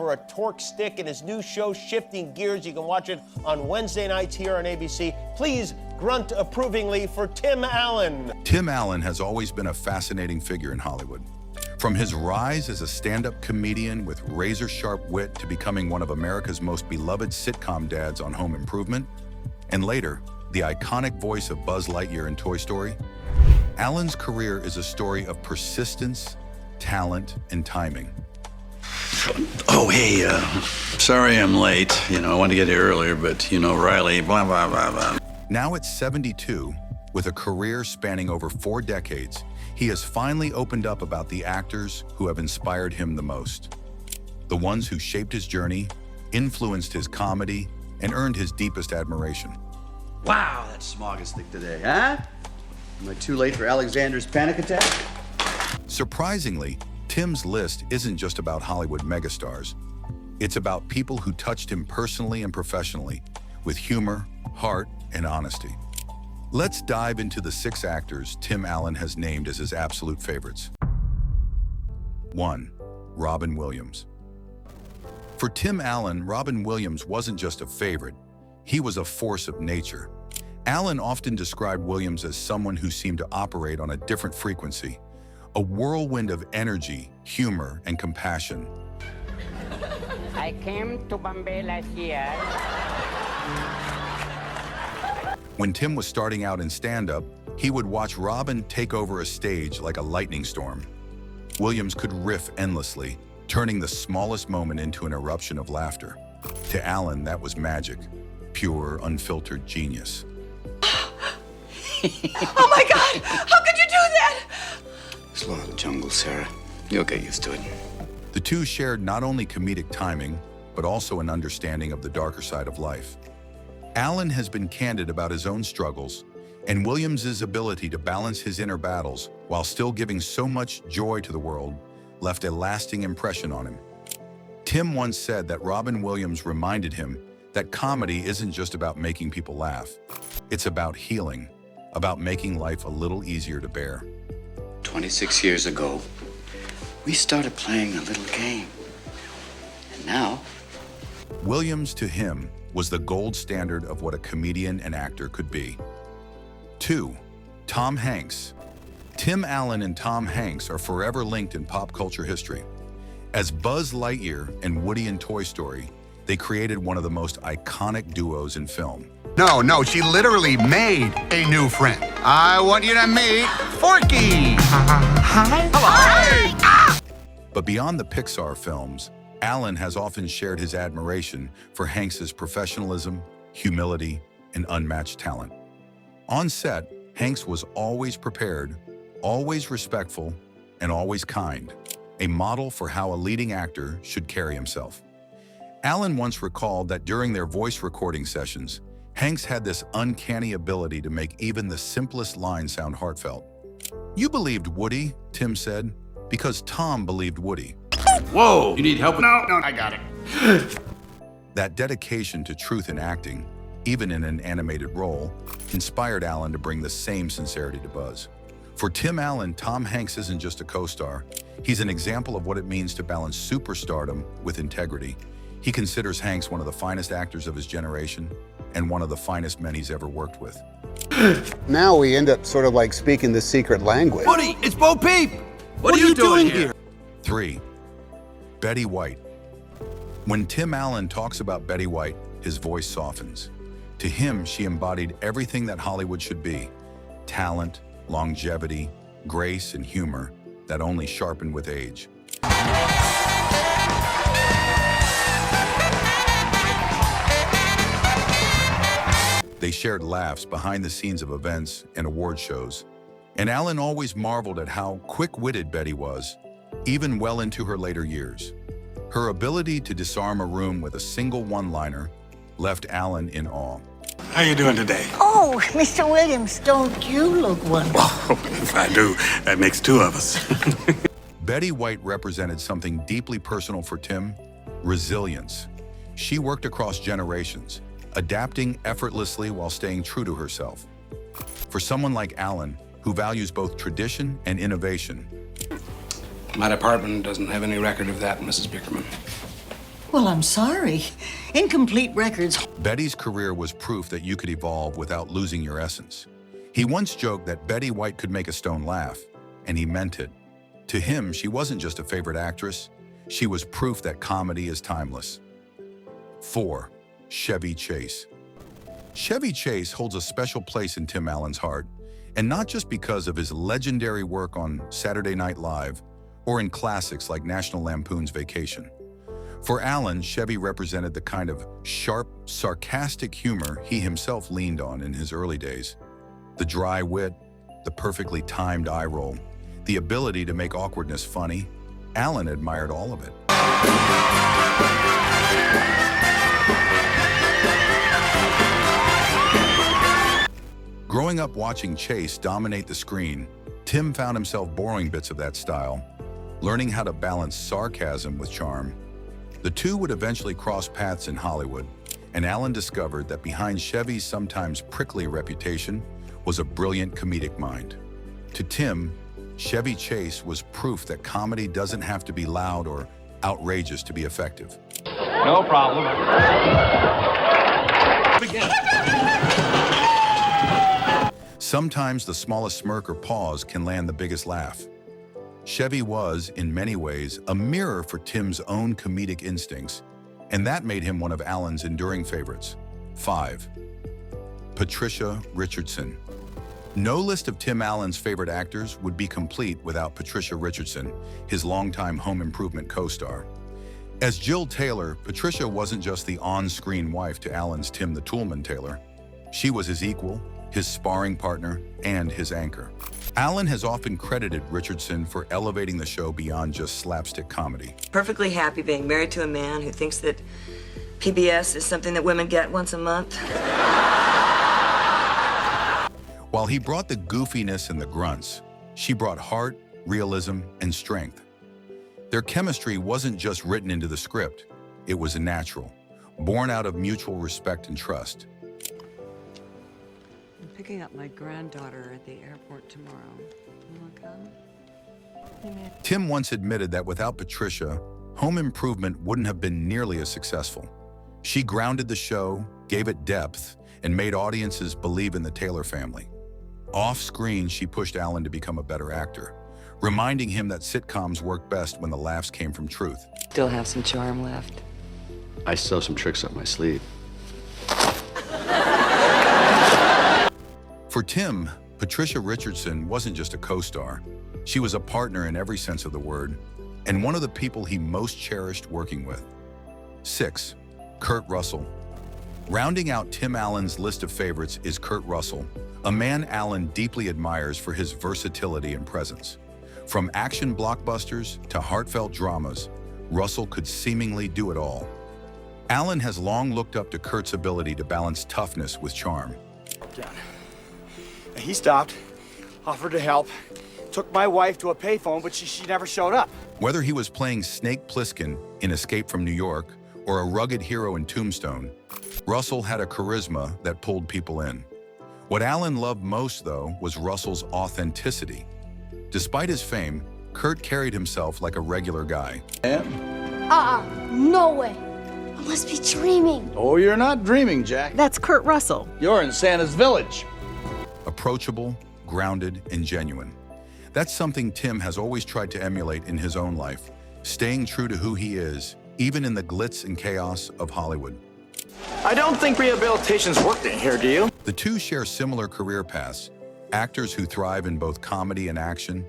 or a torque stick in his new show, Shifting Gears. You can watch it on Wednesday nights here on ABC. Please grunt approvingly for Tim Allen. Tim Allen has always been a fascinating figure in Hollywood. From his rise as a stand-up comedian with razor-sharp wit to becoming one of America's most beloved sitcom dads on Home Improvement, and later, the iconic voice of Buzz Lightyear in Toy Story, Allen's career is a story of persistence, talent, and timing. Oh, hey, sorry I'm late. I wanted to get here earlier, but, Riley, blah, blah, blah, blah. Now at 72, with a career spanning over 4 decades, he has finally opened up about the actors who have inspired him the most. The ones who shaped his journey, influenced his comedy, and earned his deepest admiration. Wow, that smog is thick today, huh? Am I too late for Alexander's panic attack? Surprisingly, Tim's list isn't just about Hollywood megastars. It's about people who touched him personally and professionally, with humor, heart, and honesty. Let's dive into the 6 actors Tim Allen has named as his absolute favorites. 1. Robin Williams. For Tim Allen, Robin Williams wasn't just a favorite, he was a force of nature. Allen often described Williams as someone who seemed to operate on a different frequency, a whirlwind of energy, humor, and compassion. I came to Bombay last year. When Tim was starting out in stand-up, he would watch Robin take over a stage like a lightning storm. Williams could riff endlessly, turning the smallest moment into an eruption of laughter. To Allen, that was magic, pure, unfiltered genius. Oh my God! How could you do that? It's law of the jungle, Sarah. You'll get used to it. The two shared not only comedic timing, but also an understanding of the darker side of life. Allen has been candid about his own struggles, and Williams's ability to balance his inner battles while still giving so much joy to the world left a lasting impression on him. Tim once said that Robin Williams reminded him that comedy isn't just about making people laugh. It's about healing, about making life a little easier to bear. 26 years ago, we started playing a little game. And now... Williams, to him, was the gold standard of what a comedian and actor could be. 2. Tom Hanks. Tim Allen and Tom Hanks are forever linked in pop culture history. As Buzz Lightyear and Woody in Toy Story, they created one of the most iconic duos in film. No, she literally made a new friend. I want you to meet Forky. Hi. Hello. Hi. Ah! But beyond the Pixar films, Allen has often shared his admiration for Hanks's professionalism, humility, and unmatched talent. On set, Hanks was always prepared, always respectful, and always kind, a model for how a leading actor should carry himself. Allen once recalled that during their voice recording sessions, Hanks had this uncanny ability to make even the simplest line sound heartfelt. "You believed Woody," Tim said, "because Tom believed Woody." Whoa! You need help? No, I got it. That dedication to truth in acting, even in an animated role, inspired Allen to bring the same sincerity to Buzz. For Tim Allen, Tom Hanks isn't just a co-star. He's an example of what it means to balance superstardom with integrity. He considers Hanks one of the finest actors of his generation and one of the finest men he's ever worked with. Now we end up sort of like speaking the secret language. Woody, it's Bo Peep! What are you doing here? 3. Betty White. When Tim Allen talks about Betty White, his voice softens. To him, she embodied everything that Hollywood should be: talent, longevity, grace, and humor that only sharpened with age. They shared laughs behind the scenes of events and award shows, and Allen always marveled at how quick-witted Betty was, even well into her later years. Her ability to disarm a room with a single one-liner left Allen in awe. How you doing today? Oh, Mr. Williams, don't you look wonderful? Oh, if I do, that makes 2 of us. Betty White represented something deeply personal for Tim: resilience. She worked across generations, adapting effortlessly while staying true to herself. For someone like Allen, who values both tradition and innovation, my department doesn't have any record of that, Mrs. Bickerman. Well, I'm sorry. Incomplete records. Betty's career was proof that you could evolve without losing your essence. He once joked that Betty White could make a stone laugh, and he meant it. To him, she wasn't just a favorite actress, she was proof that comedy is timeless. 4. Chevy Chase. Chevy Chase holds a special place in Tim Allen's heart, and not just because of his legendary work on Saturday Night Live or in classics like National Lampoon's Vacation. For Allen, Chevy represented the kind of sharp, sarcastic humor he himself leaned on in his early days. The dry wit, the perfectly timed eye roll, the ability to make awkwardness funny, Allen admired all of it. Growing up watching Chase dominate the screen, Tim found himself borrowing bits of that style, learning how to balance sarcasm with charm. The two would eventually cross paths in Hollywood, and Allen discovered that behind Chevy's sometimes prickly reputation was a brilliant comedic mind. To Tim, Chevy Chase was proof that comedy doesn't have to be loud or outrageous to be effective. No problem. Sometimes the smallest smirk or pause can land the biggest laugh. Chevy was, in many ways, a mirror for Tim's own comedic instincts, and that made him one of Allen's enduring favorites. 5. Patricia Richardson. No list of Tim Allen's favorite actors would be complete without Patricia Richardson, his longtime Home Improvement co-star. As Jill Taylor, Patricia wasn't just the on-screen wife to Allen's Tim the Toolman Taylor. She was his equal, his sparring partner, and his anchor. Allen has often credited Richardson for elevating the show beyond just slapstick comedy. Perfectly happy being married to a man who thinks that PBS is something that women get once a month. While he brought the goofiness and the grunts, she brought heart, realism, and strength. Their chemistry wasn't just written into the script, it was natural, born out of mutual respect and trust. I'm picking up my granddaughter at the airport tomorrow. You wanna come? Tim once admitted that without Patricia, Home Improvement wouldn't have been nearly as successful. She grounded the show, gave it depth, and made audiences believe in the Taylor family. Off-screen, she pushed Allen to become a better actor, reminding him that sitcoms work best when the laughs came from truth. Still have some charm left. I still have some tricks up my sleeve. For Tim, Patricia Richardson wasn't just a co-star. She was a partner in every sense of the word, and one of the people he most cherished working with. 6. Kurt Russell. Rounding out Tim Allen's list of favorites is Kurt Russell, a man Allen deeply admires for his versatility and presence. From action blockbusters to heartfelt dramas, Russell could seemingly do it all. Allen has long looked up to Kurt's ability to balance toughness with charm. He stopped, offered to help, took my wife to a payphone, but she never showed up. Whether he was playing Snake Plissken in Escape from New York or a rugged hero in Tombstone, Russell had a charisma that pulled people in. What Allen loved most, though, was Russell's authenticity. Despite his fame, Kurt carried himself like a regular guy. No way. I must be dreaming. Oh, you're not dreaming, Jack. That's Kurt Russell. You're in Santa's village. Approachable, grounded, and genuine. That's something Tim has always tried to emulate in his own life, staying true to who he is, even in the glitz and chaos of Hollywood. I don't think rehabilitation's working here, do you? The two share similar career paths, actors who thrive in both comedy and action.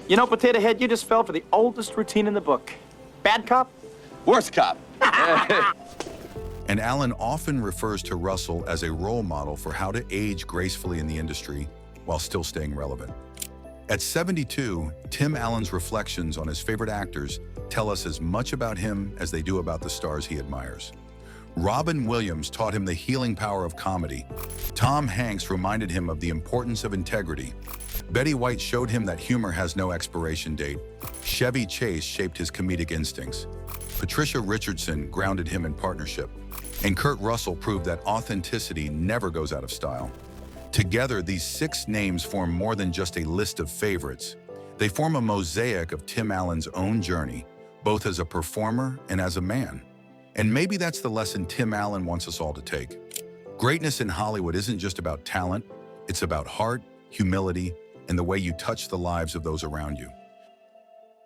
You know, Potato Head, you just fell for the oldest routine in the book. Bad cop? Worst cop. And Allen often refers to Russell as a role model for how to age gracefully in the industry while still staying relevant. At 72, Tim Allen's reflections on his favorite actors tell us as much about him as they do about the stars he admires. Robin Williams taught him the healing power of comedy. Tom Hanks reminded him of the importance of integrity. Betty White showed him that humor has no expiration date. Chevy Chase shaped his comedic instincts. Patricia Richardson grounded him in partnership. And Kurt Russell proved that authenticity never goes out of style. Together, these 6 names form more than just a list of favorites. They form a mosaic of Tim Allen's own journey, both as a performer and as a man. And maybe that's the lesson Tim Allen wants us all to take. Greatness in Hollywood isn't just about talent, it's about heart, humility, and the way you touch the lives of those around you.